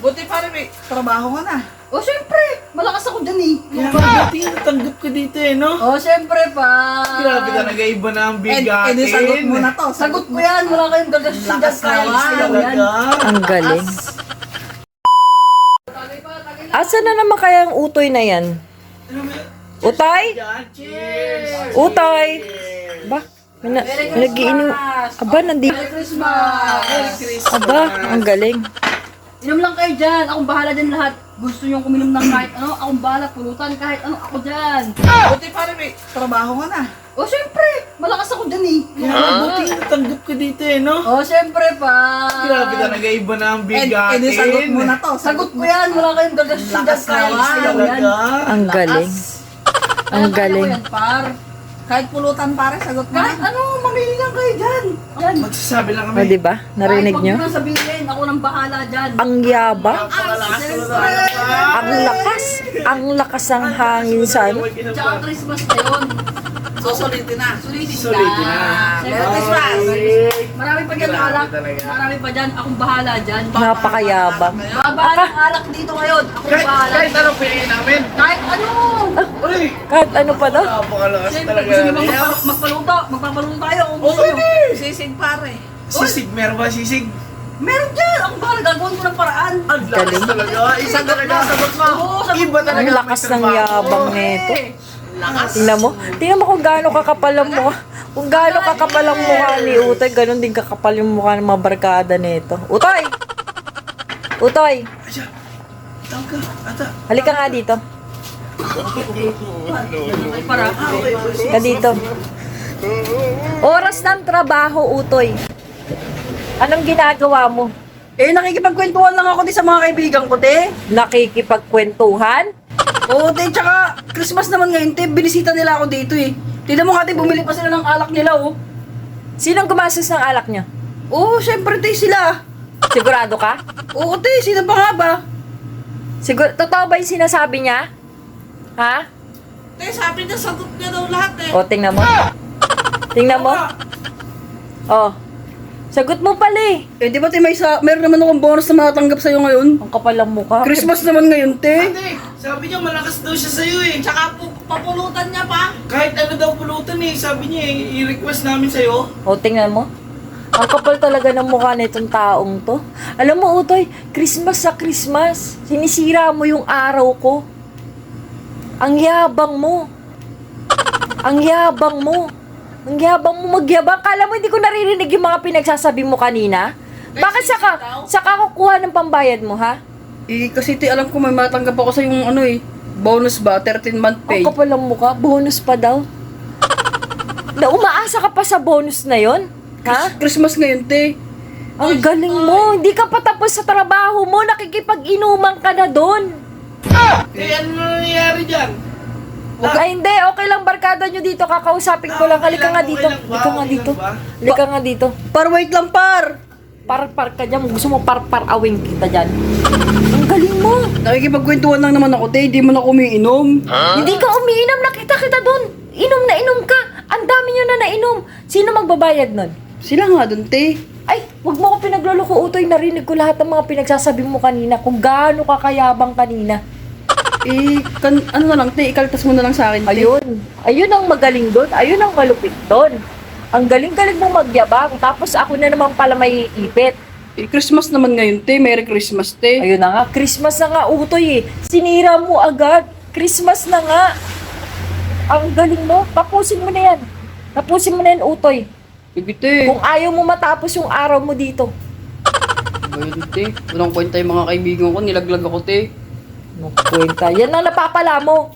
Buti pare may trabaho ka na. O, syempre. Malakas ako dyan eh. Kaya buti natanggap ka dito eh, no? O, syempre pa. Grabe talaga, iba na ang bigatin. Eh, sagot mo na to. Sagot ko yan. Wala kayong gagasyon dyan. Lakas Kaya naman. isayaw yan. Talaga. Ang galing. Asa na naman kaya ang utoy na yan? Utay? Cheers! Utay! Ba? Nagiinom. Aba, nandito. Merry Christmas. Merry Christmas. Aba, ang galing. Inom lang kayo dyan. Akong bahala dyan lahat. Gusto nyo kuminom ng kahit ano. Akong bahala. Pulutan kahit ano. Ako dyan. Buti pare may trabaho ka na. O, syempre. Malakas ako dyan eh. Kaya buti natanggap ka dito eh, no? O, syempre pa. Grabe talaga, iba na ang Eh, bigatin. sagot mo na to. Sagot ko yan. Wala kayong gagasyon dyan. Lakas Kaya naman. isayaw yan. Talaga. Ang galing. Ang Kaya galing. ko yan, par. Kahit pulutan pare, sagot mo Kahit na. ano, mamili lang kayo dyan. Yan. Magsasabi lang O, kami. diba? Narinig Kahit nyo? wag mo nang sabihin. Ako nang bahala dyan. Ang yabang. Napakalakas mo talaga. Ang lakas. Ang lakas ng hangin sa ano. Tsaka Christmas na yun. Susulitin na. Sulitin Sulitin na. Siyempre, Merry Christmas. Marami pa dyan Grabe alak. talaga. Marami pa dyan. Akong bahala dyan. Napakayabang. Babaan ang alak dito ngayon. Akong bahala. Kahit anong piliin namin. Kahit ano. Uy! Kahit ano pa daw. Napakalakas Siyempre, talaga. gusto nyo bang magpaluto? Magpapaluto tayo kung gusto nyo. Sisig pare. Sisig, meron ba sisig? Meron dyan. Akong bahala. Gagawin ko ng paraan. Ang lakas Galing. talaga. Isa talaga. Sagot mo. Oo, sagot Iba ko. talaga. Ang lakas ng yabang nito. Lakas. Tingnan mo. Tingnan mo kung gaano kakapal ang mukha. Kung gaano kakapal ang mukha ni Utoy, ganun din kakapal yung mukha ng mga barkada nito. Utoy! Utoy! Asya. Tawag ka. Ata. Halika nga dito. Ay, para. Ka dito. Oras ng trabaho, Utoy. Anong ginagawa mo? Eh, nakikipagkwentuhan lang ako din sa mga kaibigan ko, te. Nakikipagkwentuhan? Oo, te. Tsaka, Christmas naman ngayon, te. Binisita nila ako dito, eh. Tignan mo nga, te. Bumili pa sila ng alak nila, oh. Sinong gumastos ng alak niyo? Oo, syempre, te, sila. Sigurado ka? Oo, te. Sino pa nga ba? Totoo ba yung sinasabi niya? Ha? Te, sabi niya, sagot niya daw lahat eh. O, tingnan mo. Tingnan mo. Oh. Sagot mo pala eh. Eh, di ba, te, meron naman akong bonus na matatanggap sa'yo ngayon. Ang kapal ng mukha. Christmas naman ngayon, te. Ate, sabi niya malakas daw siya sa'yo eh. Tsaka papulutan niya pa. Kahit ano daw pulutan eh. Sabi niya eh, i-request namin sa'yo. O, tingnan mo. Ang kapal talaga ng mukha nitong taong to. Alam mo, Utoy, Christmas sa Christmas. Sinisira mo yung araw ko. Ang yabang mo. Ang yabang mo. Ang yabang mo magyabang. Kala mo hindi ko naririnig yung mga pinagsasabi mo kanina? Bakit saka kukuha ng pambayad mo, ha? Eh, kasi, te, alam ko may matanggap ako sa yung, ano, eh. Bonus ba? 13-month pay. Ang kapal ng mukha. Bonus pa daw. Na umaasa ka pa sa bonus na yon, ha? Christmas ngayon, te. Ang galing mo. Hindi ka pa tapos sa trabaho mo. Nakikipag-inuman ka na doon. Eh, ano na nangyayari dyan? Ay, hindi. Okay lang barkada nyo dito. Kakausapin ko lang. Halika nga dito. Halika nga dito. Halika nga dito. Par, wait lang, par. Par-par ka dyan. Gusto mo par-par-awing kita dyan. Ang galing mo. Nakikipagkwentuhan lang naman ako, te. Di mo na umiinom. Hindi ka umiinom. Nakita kita doon. Inom na inom ka. Ang dami nyo na nainom. Sino magbabayad nun? Sila nga dun, te. Ay, wag mo ko pinagloloko, Utoy. Narinig ko lahat ng mga pinagsasabi mo kanina. Kung gaano kakayabang kanina. Eh, ano na lang, te. Ikaltas mo na lang sa akin, te. Ayun. Ayun ang magaling doon. Ayun ang malupit doon. Ang galing-galing mong magyabang. Tapos ako na naman pala may ipit. Eh, Christmas naman ngayon, te. Merry Christmas, te. Ayun na nga. Christmas na nga, Utoy eh. Sinira mo agad. Christmas na nga. Ang galing mo. Tapusin mo na yan. Tapusin mo na yan, Utoy. Sige, te. Kung ayaw mo matapos yung araw mo dito. Ayun, te. Walang kwenta yung mga kaibigan ko. Nilaglag ako, te. Ano kwenta? Yan ang napapala mo.